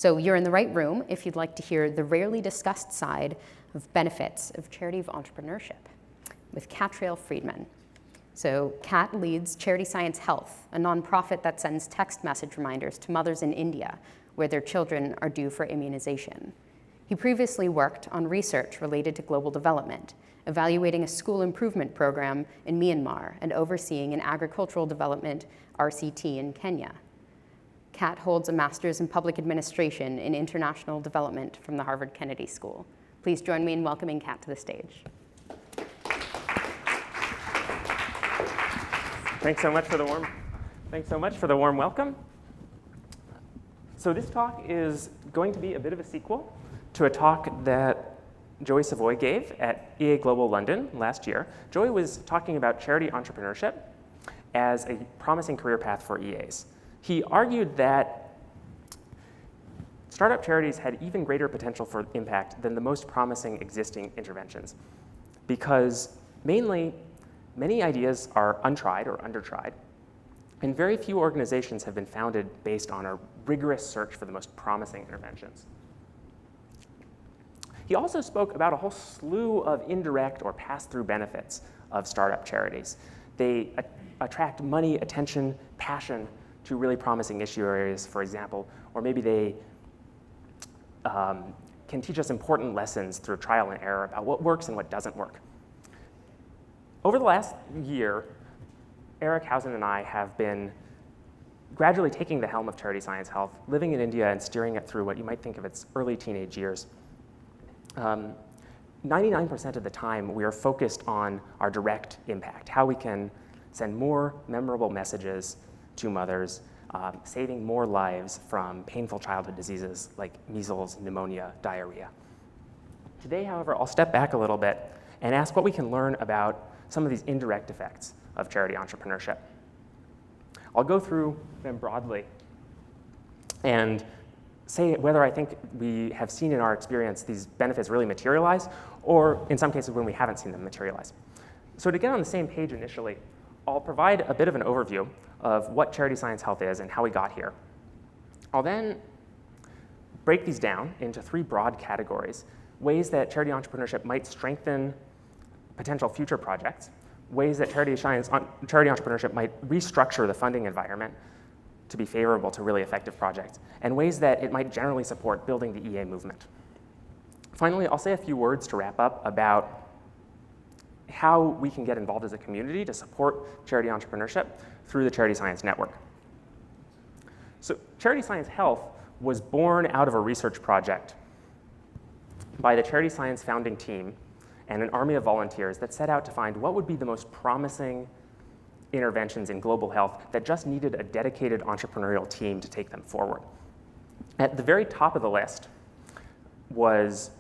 So you're in the right room if you'd like to hear the rarely discussed side of benefits of charity of entrepreneurship with Katriel Friedman. So Kat leads Charity Science Health, a nonprofit that sends text message reminders to mothers in India where their children are due for immunization. He previously worked on research related to global development, evaluating a school improvement program in Myanmar and overseeing an agricultural development RCT in Kenya. Kat holds a master's in public administration in international development from the Harvard Kennedy School. Please join me in welcoming Kat to the stage. Thanks so much for the warm welcome. So this talk is going to be a bit of a sequel to a talk that Joey Savoy gave at EA Global London last year. Joey was talking about charity entrepreneurship as a promising career path for EAs. He argued that startup charities had even greater potential for impact than the most promising existing interventions because mainly many ideas are untried or undertried, and very few organizations have been founded based on a rigorous search for the most promising interventions. He also spoke about a whole slew of indirect or pass-through benefits of startup charities. They attract money, attention, passion to really promising issue areas, for example, or maybe they can teach us important lessons through trial and error about what works and what doesn't work. Over the last year, Eric Housen and I have been gradually taking the helm of Charity Science Health, living in India and steering it through what you might think of its early teenage years. 99% of the time, we are focused on our direct impact, how we can send more memorable messages to mothers, saving more lives from painful childhood diseases like measles, pneumonia, diarrhea. Today, however, I'll step back a little bit and ask what we can learn about some of these indirect effects of charity entrepreneurship. I'll go through them broadly and say whether I think we have seen in our experience these benefits really materialize, or in some cases when we haven't seen them materialize. So to get on the same page initially, I'll provide a bit of an overview of what Charity Science Health is and how we got here. I'll then break these down into three broad categories: ways that charity entrepreneurship might strengthen potential future projects, ways that charity entrepreneurship might restructure the funding environment to be favorable to really effective projects, and ways that it might generally support building the EA movement. Finally, I'll say a few words to wrap up about how we can get involved as a community to support charity entrepreneurship through the Charity Science Network. So Charity Science Health was born out of a research project by the Charity Science founding team and an army of volunteers that set out to find what would be the most promising interventions in global health that just needed a dedicated entrepreneurial team to take them forward. At the very top of the list was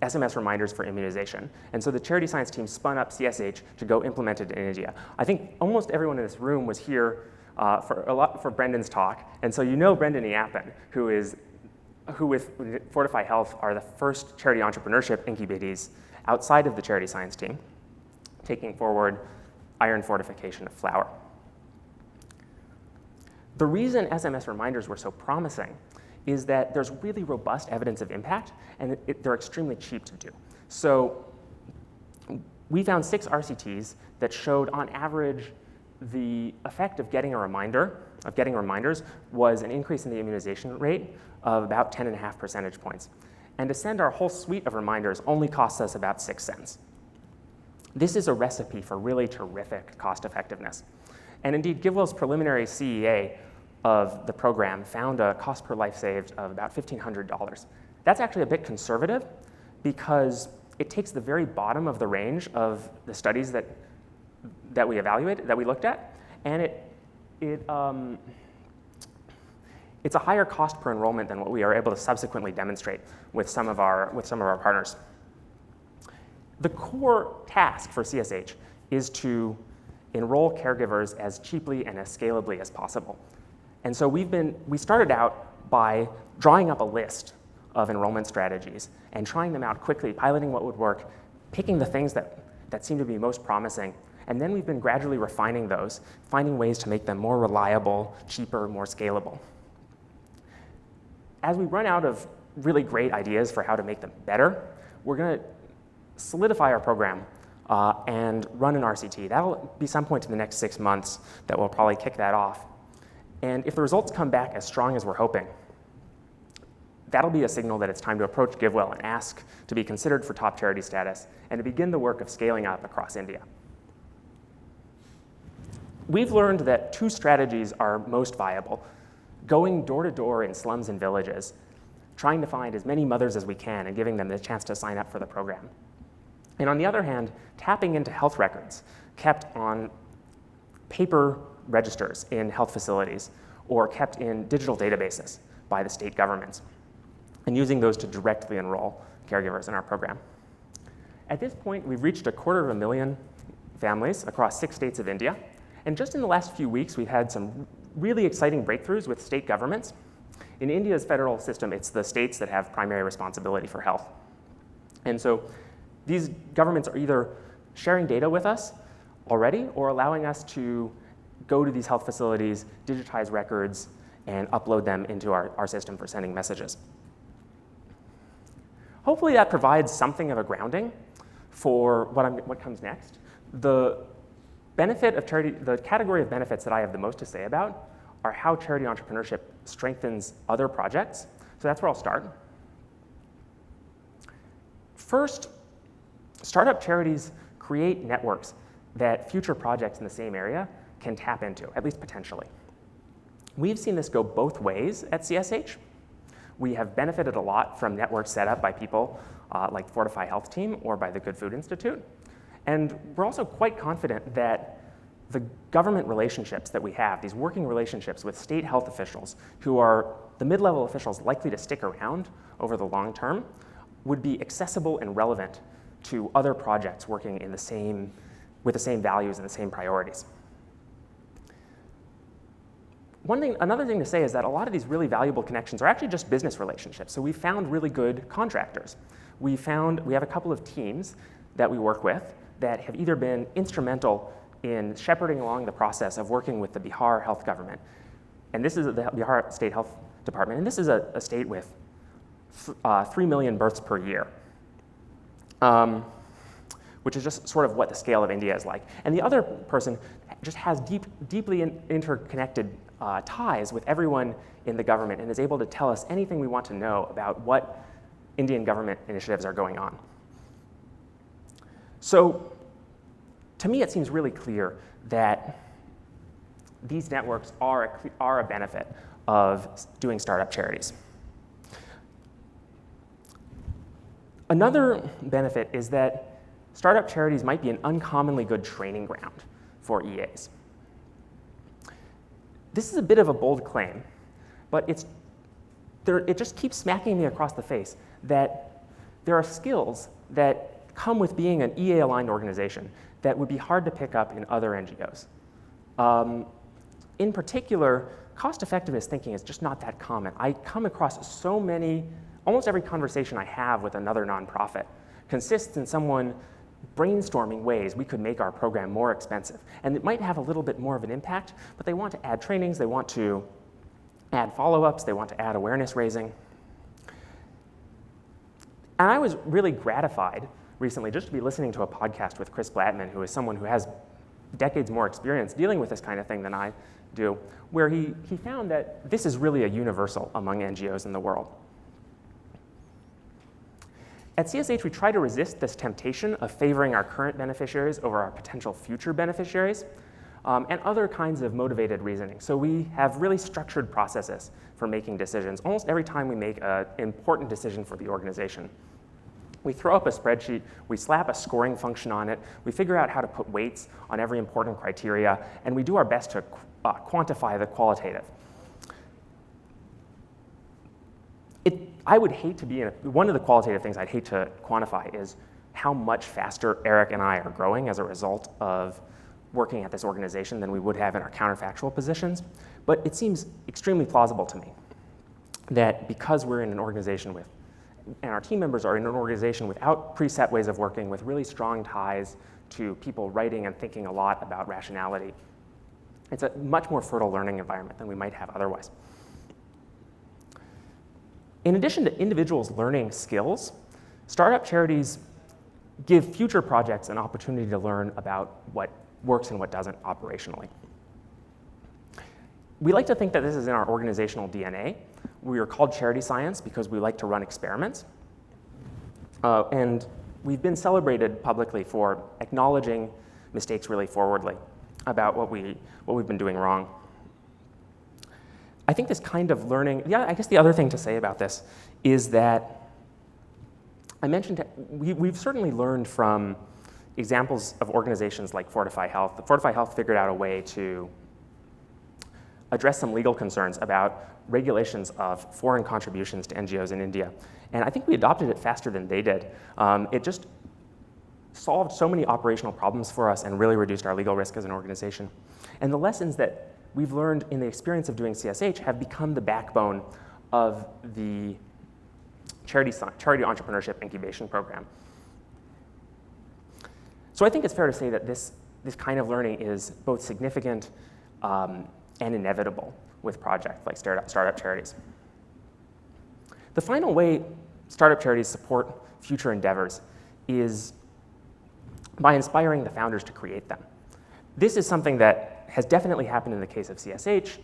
SMS reminders for immunization. And so the Charity Science team spun up CSH to go implement it in India. I think almost everyone in this room was here for Brendan's talk. And so you know Brendan Iappen, who with Fortify Health are the first charity entrepreneurship incubatees outside of the Charity Science team, taking forward iron fortification of flour. The reason SMS reminders were so promising is that there's really robust evidence of impact, and they're extremely cheap to do. So we found 6 RCTs that showed, on average, the effect of getting reminders was an increase in the immunization rate of about 10.5 percentage points. And to send our whole suite of reminders only costs us about 6 cents. This is a recipe for really terrific cost effectiveness. And indeed, GiveWell's preliminary CEA of the program found a cost per life saved of about $1,500. That's actually a bit conservative because it takes the very bottom of the range of the studies that we looked at, and it's a higher cost per enrollment than what we are able to subsequently demonstrate with some of our partners. The core task for CSH is to enroll caregivers as cheaply and as scalably as possible. And so we started out by drawing up a list of enrollment strategies and trying them out quickly, piloting what would work, picking the things that seem to be most promising, and then we've been gradually refining those, finding ways to make them more reliable, cheaper, more scalable. as we run out of really great ideas for how to make them better, we're going to solidify our program and run an RCT. That'll be some point in the next 6 months that we'll probably kick that off. And if the results come back as strong as we're hoping, that'll be a signal that it's time to approach GiveWell and ask to be considered for top charity status and to begin the work of scaling up across India. We've learned that 2 strategies are most viable: going door to door in slums and villages, trying to find as many mothers as we can and giving them the chance to sign up for the program. And on the other hand, tapping into health records kept on paper registers in health facilities or kept in digital databases by the state governments, and using those to directly enroll caregivers in our program. At this point, we've reached 250,000 families across 6 states of India. And just in the last few weeks, we've had some really exciting breakthroughs with state governments. In India's federal system, it's the states that have primary responsibility for health. And so these governments are either sharing data with us already or allowing us to go to these health facilities, digitize records, and upload them into our system for sending messages. Hopefully that provides something of a grounding for what comes next. The benefit of charity, the category of benefits that I have the most to say about are how charity entrepreneurship strengthens other projects. So that's where I'll start. First, startup charities create networks that future projects in the same area can tap into, at least potentially. We've seen this go both ways at CSH. We have benefited a lot from networks set up by people like Fortify Health Team or by the Good Food Institute. And we're also quite confident that the government relationships that we have, these working relationships with state health officials who are the mid-level officials likely to stick around over the long term, would be accessible and relevant to other projects working with the same values and the same priorities. Another thing to say is that a lot of these really valuable connections are actually just business relationships. So we found really good contractors. We have a couple of teams that we work with that have either been instrumental in shepherding along the process of working with the Bihar health government. And this is the Bihar State Health Department. And this is a state with 3 million births per year, which is just sort of what the scale of India is like. And the other person just has deeply interconnected ties with everyone in the government and is able to tell us anything we want to know about what Indian government initiatives are going on. So to me, it seems really clear that these networks are a benefit of doing startup charities. Another benefit is that startup charities might be an uncommonly good training ground for EAs. This is a bit of a bold claim, but it just keeps smacking me across the face that there are skills that come with being an EA-aligned organization that would be hard to pick up in other NGOs. In particular, cost-effectiveness thinking is just not that common. I come across almost every conversation I have with another nonprofit consists in someone brainstorming ways we could make our program more expensive. And it might have a little bit more of an impact, but they want to add trainings, they want to add follow-ups, they want to add awareness raising. And I was really gratified recently just to be listening to a podcast with Chris Blattman, who is someone who has decades more experience dealing with this kind of thing than I do, where he found that this is really a universal among NGOs in the world. At CSH, we try to resist this temptation of favoring our current beneficiaries over our potential future beneficiaries and other kinds of motivated reasoning. So we have really structured processes for making decisions almost every time we make an important decision for the organization. We throw up a spreadsheet, we slap a scoring function on it, we figure out how to put weights on every important criteria, and we do our best to quantify the qualitative. I would hate to be one of the qualitative things I'd hate to quantify is how much faster Eric and I are growing as a result of working at this organization than we would have in our counterfactual positions. But it seems extremely plausible to me that because we're in an organization and our team members are in an organization without preset ways of working, with really strong ties to people writing and thinking a lot about rationality, it's a much more fertile learning environment than we might have otherwise. In addition to individuals learning skills, startup charities give future projects an opportunity to learn about what works and what doesn't operationally. We like to think that this is in our organizational DNA. We are called Charity Science because we like to run experiments. And we've been celebrated publicly for acknowledging mistakes really forwardly about what we've been doing wrong. I think this kind of learning, I guess the other thing to say about this is that I mentioned we've certainly learned from examples of organizations like Fortify Health. Fortify Health figured out a way to address some legal concerns about regulations of foreign contributions to NGOs in India. And I think we adopted it faster than they did. It just solved so many operational problems for us and really reduced our legal risk as an organization. And the lessons that we've learned in the experience of doing CSH have become the backbone of the Charity Entrepreneurship Incubation Program. So I think it's fair to say that this kind of learning is both significant and inevitable with projects like startup charities. The final way startup charities support future endeavors is by inspiring the founders to create them. This is something that has definitely happened in the case of CSH.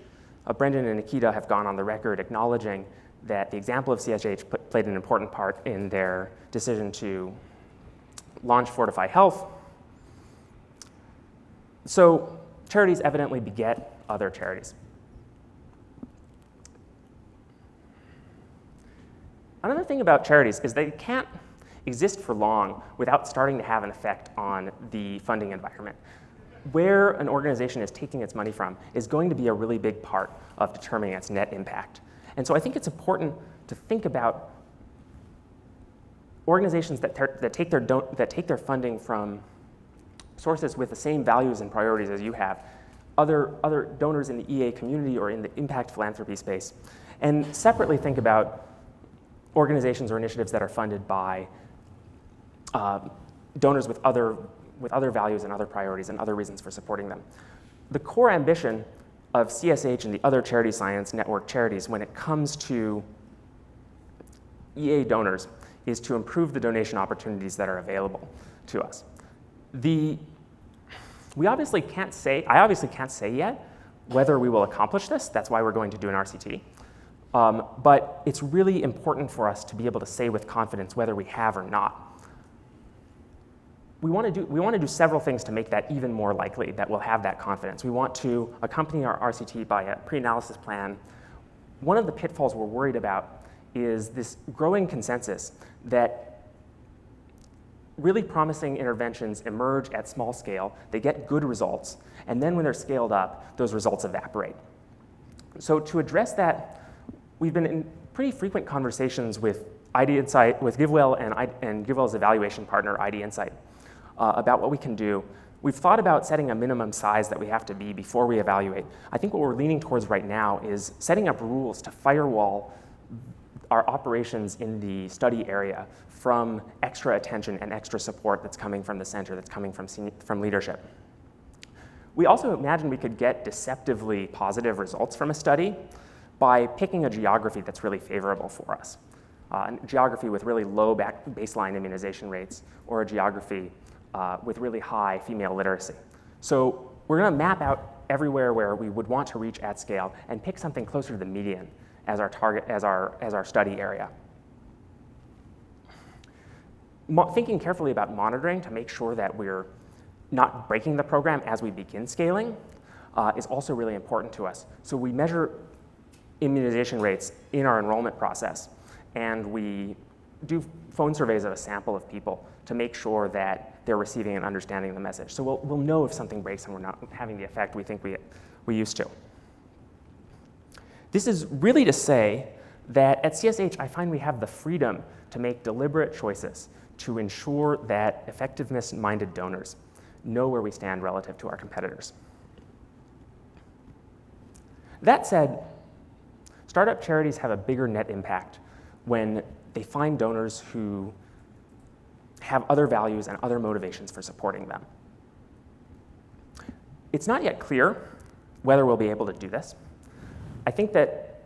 Brendan and Nikita have gone on the record acknowledging that the example of CSH played an important part in their decision to launch Fortify Health. So charities evidently beget other charities. Another thing about charities is they can't exist for long without starting to have an effect on the funding environment. Where an organization is taking its money from is going to be a really big part of determining its net impact. And so I think it's important to think about organizations that take their funding from sources with the same values and priorities as you have, other donors in the EA community or in the impact philanthropy space, and separately think about organizations or initiatives that are funded by donors with other values and other priorities and other reasons for supporting them. The core ambition of CSH and the other Charity Science Network charities when it comes to EA donors is to improve the donation opportunities that are available to us. I obviously can't say yet whether we will accomplish this. That's why we're going to do an RCT. But it's really important for us to be able to say with confidence whether we have or not. We want to do several things to make that even more likely that we'll have that confidence. We want to accompany our RCT by a pre-analysis plan. One of the pitfalls we're worried about is this growing consensus that really promising interventions emerge at small scale, they get good results, and then when they're scaled up, those results evaporate. So to address that, we've been in pretty frequent conversations with ID Insight, with GiveWell and GiveWell's evaluation partner, ID Insight, about what we can do. We've thought about setting a minimum size that we have to be before we evaluate. I think what we're leaning towards right now is setting up rules to firewall our operations in the study area from extra attention and extra support that's coming from the center, that's coming from leadership. We also imagine we could get deceptively positive results from a study by picking a geography that's really favorable for us. A geography with really low baseline immunization rates, or a geography with really high female literacy. So we're going to map out everywhere where we would want to reach at scale and pick something closer to the median as our target, as our study area. Thinking carefully about monitoring to make sure that we're not breaking the program as we begin scaling is also really important to us. So we measure immunization rates in our enrollment process, and we do phone surveys of a sample of people to make sure that they're receiving and understanding the message. So we'll know if something breaks and we're not having the effect we think we used to. This is really to say that at CSH, I find we have the freedom to make deliberate choices to ensure that effectiveness-minded donors know where we stand relative to our competitors. That said, startup charities have a bigger net impact when they find donors who have other values and other motivations for supporting them. It's not yet clear whether we'll be able to do this. I think that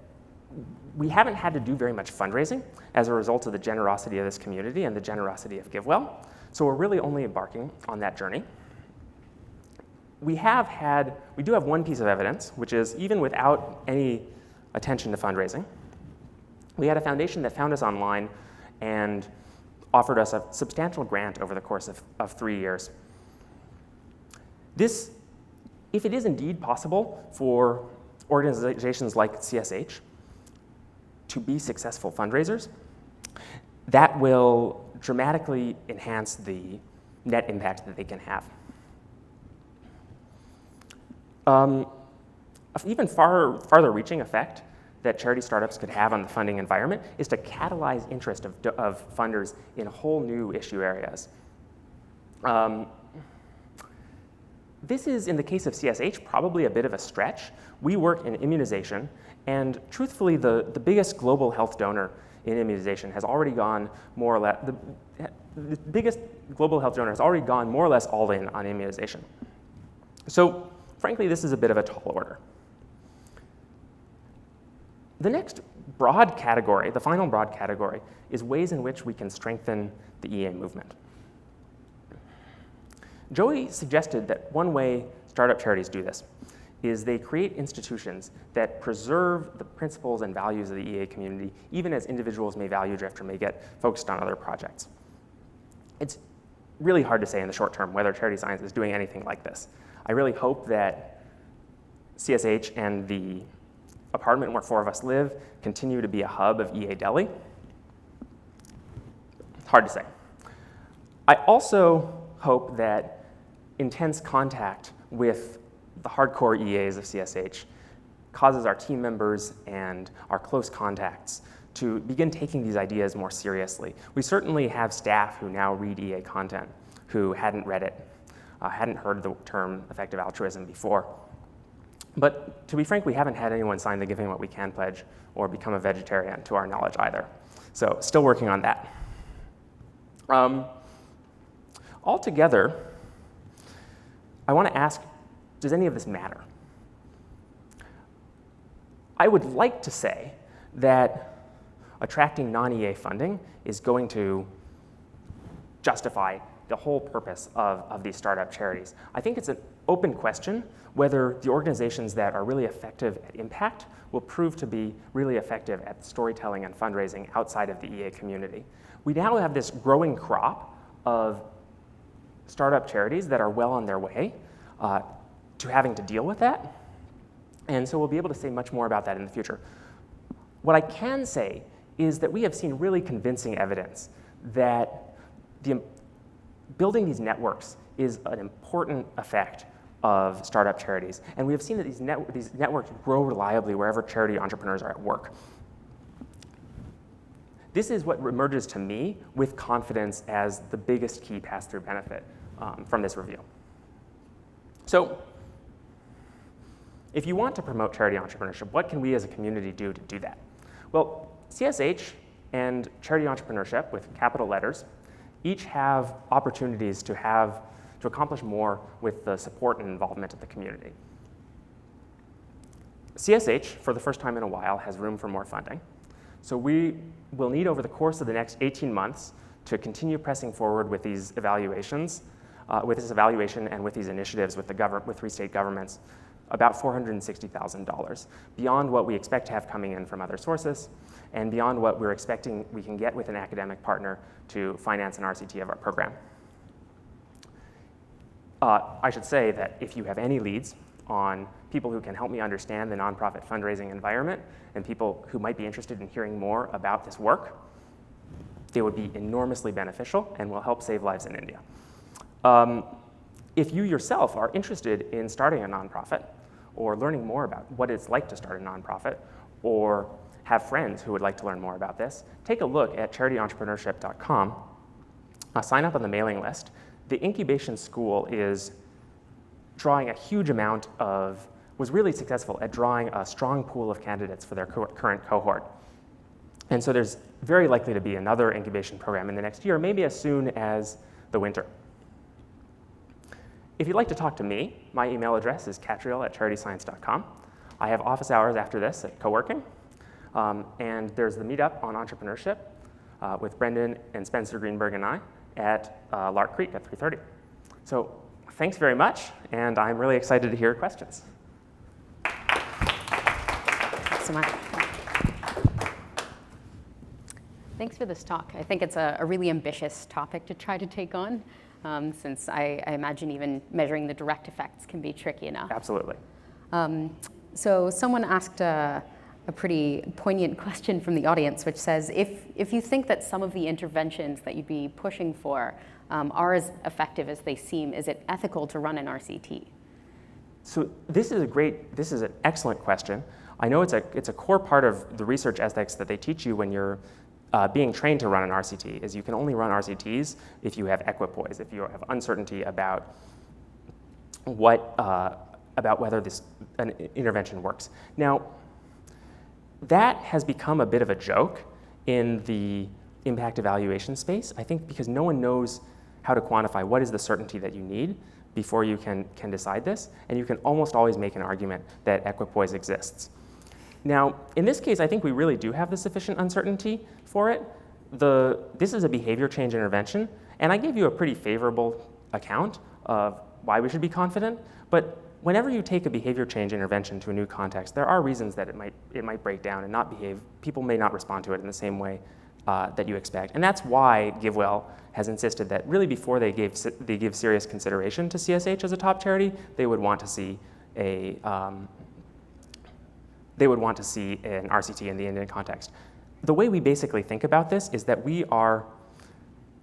we haven't had to do very much fundraising as a result of the generosity of this community and the generosity of GiveWell. So we're really only embarking on that journey. We do have one piece of evidence, which is even without any attention to fundraising, we had a foundation that found us online and offered us a substantial grant over the course of 3 years. This, if it is indeed possible for organizations like CSH to be successful fundraisers, that will dramatically enhance the net impact that they can have. An even farther reaching effect that charity startups could have on the funding environment is to catalyze interest of funders in whole new issue areas. This is, in the case of CSH, probably a bit of a stretch. We work in immunization, and truthfully, the biggest global health donor in immunization has already gone more or less, the biggest global health donor has already gone more or less all in on immunization. So, frankly, this is a bit of a tall order. The next broad category, the final broad category, is ways in which we can strengthen the EA movement. Joey suggested that one way startup charities do this is they create institutions that preserve the principles and values of the EA community, even as individuals may value drift or may get focused on other projects. It's really hard to say in the short term whether charity science is doing anything like this. I really hope that CSH and the apartment where 4 of us live continue to be a hub of EA Deli. It's hard to say. I also hope that intense contact with the hardcore EAs of CSH causes our team members and our close contacts to begin taking these ideas more seriously. We certainly have staff who now read EA content who hadn't read it, hadn't heard the term effective altruism before. But to be frank, we haven't had anyone sign the Giving What We Can pledge or become a vegetarian to our knowledge either. So still working on that. Altogether, I want to ask, does any of this matter? I would like to say that attracting non-EA funding is going to justify the whole purpose of these startup charities. I think it's an open question whether the organizations that are really effective at impact will prove to be really effective at storytelling and fundraising outside of the EA community. We now have this growing crop of startup charities that are well on their way to having to deal with that. And so we'll be able to say much more about that in the future. What I can say is that we have seen really convincing evidence that building these networks is an important effect of startup charities. And we have seen that these networks grow reliably wherever charity entrepreneurs are at work. This is what emerges to me with confidence as the biggest key pass-through benefit from this review. So, if you want to promote charity entrepreneurship, what can we as a community do to do that? Well, CSH and charity entrepreneurship, with capital letters, each have opportunities to accomplish more with the support and involvement of the community. CSH, for the first time in a while, has room for more funding. So we will need over the course of the next 18 months to continue pressing forward with these evaluations, with this evaluation and with these initiatives with 3 state governments, about $460,000, beyond what we expect to have coming in from other sources, and beyond what we're expecting we can get with an academic partner to finance an RCT of our program. I should say that if you have any leads on people who can help me understand the nonprofit fundraising environment and people who might be interested in hearing more about this work, they would be enormously beneficial and will help save lives in India. If you yourself are interested in starting a nonprofit or learning more about what it's like to start a nonprofit, or have friends who would like to learn more about this, take a look at charityentrepreneurship.com, sign up on the mailing list. The incubation school is drawing a huge amount was really successful at drawing a strong pool of candidates for their current cohort. And so there's very likely to be another incubation program in the next year, maybe as soon as the winter. If you'd like to talk to me, my email address is katriel@charityscience.com. I have office hours after this at co-working. And there's the meetup on entrepreneurship with Brendan and Spencer Greenberg and I at Lark Creek at 3:30. So thanks very much, and I'm really excited to hear your questions. Thanks so much. Thanks for this talk. I think it's a really ambitious topic to try to take on, since I imagine even measuring the direct effects can be tricky enough. Absolutely. So someone asked a pretty poignant question from the audience, which says, if you think that some of the interventions that you'd be pushing for are as effective as they seem, is it ethical to run an RCT? So this is an excellent question. I know it's a core part of the research ethics that they teach you when you're being trained to run an RCT, is you can only run RCTs if you have equipoise, if you have uncertainty about whether an intervention works. Now, that has become a bit of a joke in the impact evaluation space, I think, because no one knows how to quantify what is the certainty that you need before you can decide this, and you can almost always make an argument that equipoise exists. Now, in this case, I think we really do have the sufficient uncertainty for it. This is a behavior change intervention, and I gave you a pretty favorable account of why we should be confident, but whenever you take a behavior change intervention to a new context, there are reasons that it might break down and not behave. People may not respond to it in the same way that you expect, and that's why GiveWell has insisted that really before they give serious consideration to CSH as a top charity, they would want to see an RCT in the Indian context. The way we basically think about this is that we are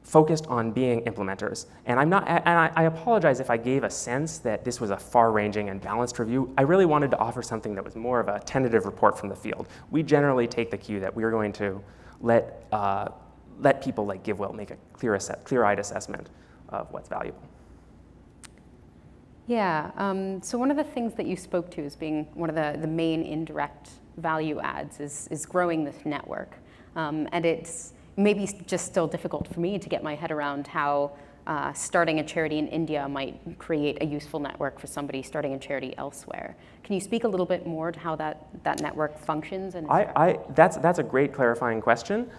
focused on being implementers. And I apologize if I gave a sense that this was a far-ranging and balanced review. I really wanted to offer something that was more of a tentative report from the field. We generally take the cue that we are going to let people like GiveWell make a clear-eyed assessment of what's valuable. Yeah, so one of the things that you spoke to as being one of the main indirect value adds is growing this network. And it's maybe just still difficult for me to get my head around how starting a charity in India might create a useful network for somebody starting a charity elsewhere. Can you speak a little bit more to how that network functions? And that's a great clarifying question.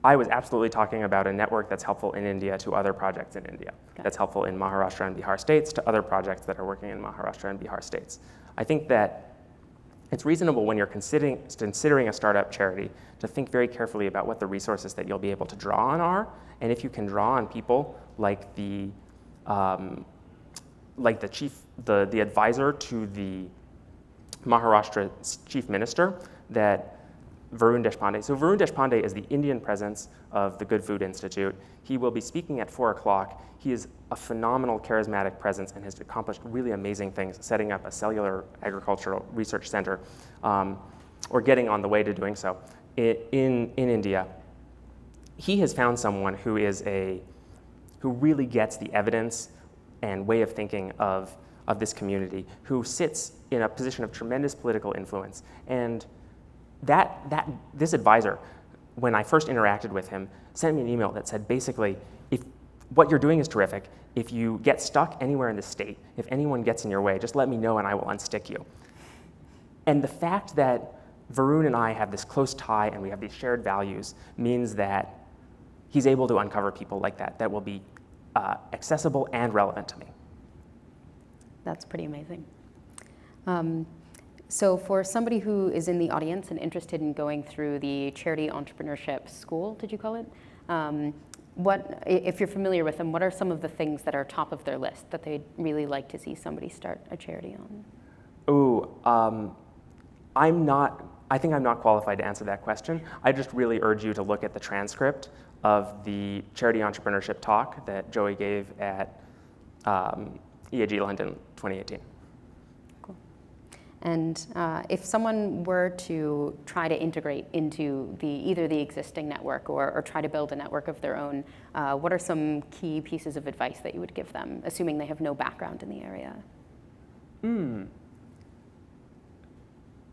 I was absolutely talking about a network that's helpful in India to other projects in India. Okay. That's helpful in Maharashtra and Bihar states to other projects that are working in Maharashtra and Bihar states. I think that it's reasonable when you're considering a startup charity to think very carefully about what the resources that you'll be able to draw on are, and if you can draw on people like the advisor to the Maharashtra chief minister, that Varun Deshpande. So Varun Deshpande is the Indian presence of the Good Food Institute. He will be speaking at 4 o'clock. He is a phenomenal, charismatic presence and has accomplished really amazing things, setting up a cellular agricultural research center, or getting on the way to doing so in India. He has found someone who really gets the evidence and way of thinking of this community, who sits in a position of tremendous political influence. And this advisor, when I first interacted with him, sent me an email that said, basically, if what you're doing is terrific, if you get stuck anywhere in the state, if anyone gets in your way, just let me know and I will unstick you. And the fact that Varun and I have this close tie and we have these shared values means that he's able to uncover people like that will be accessible and relevant to me. That's pretty amazing. So for somebody who is in the audience and interested in going through the Charity Entrepreneurship School, did you call it? If you're familiar with them, what are some of the things that are top of their list that they'd really like to see somebody start a charity on? I think I'm not qualified to answer that question. I just really urge you to look at the transcript of the Charity Entrepreneurship talk that Joey gave at EAG London 2018. And if someone were to try to integrate into either the existing network or try to build a network of their own, what are some key pieces of advice that you would give them, assuming they have no background in the area?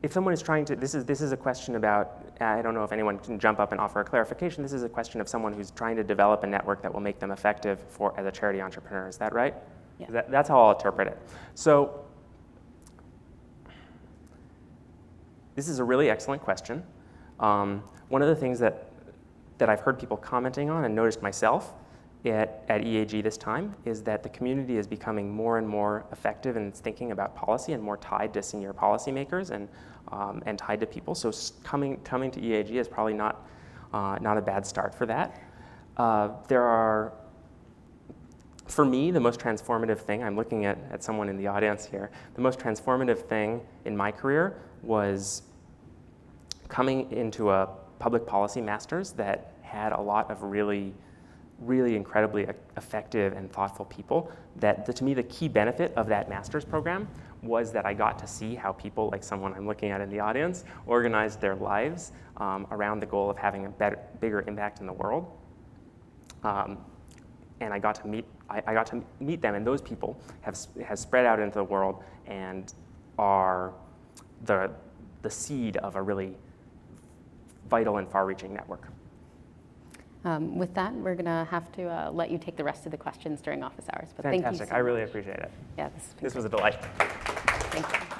If someone is trying to, this is a question about, I don't know if anyone can jump up and offer a clarification. This is a question of someone who's trying to develop a network that will make them effective as a charity entrepreneur. Is that right? Yeah. That's how I'll interpret it. So, This is a really excellent question. One of the things that I've heard people commenting on and noticed myself at EAG this time is that the community is becoming more and more effective in its thinking about policy and more tied to senior policymakers and tied to people. So coming to EAG is probably not a bad start for that. There are, for me, the most transformative thing, I'm looking at someone in the audience here, the most transformative thing in my career was coming into a public policy master's that had a lot of really incredibly effective and thoughtful people. To me, the key benefit of that master's program was that I got to see how people, like someone I'm looking at in the audience, organized their lives around the goal of having a bigger impact in the world. And I got to meet them, and those people have spread out into the world and are the seed of a really vital and far-reaching network. With that, we're going to have to let you take the rest of the questions during office hours. But Fantastic. Thank you so I really much. appreciate it. Yeah, This was a delight. Thank you.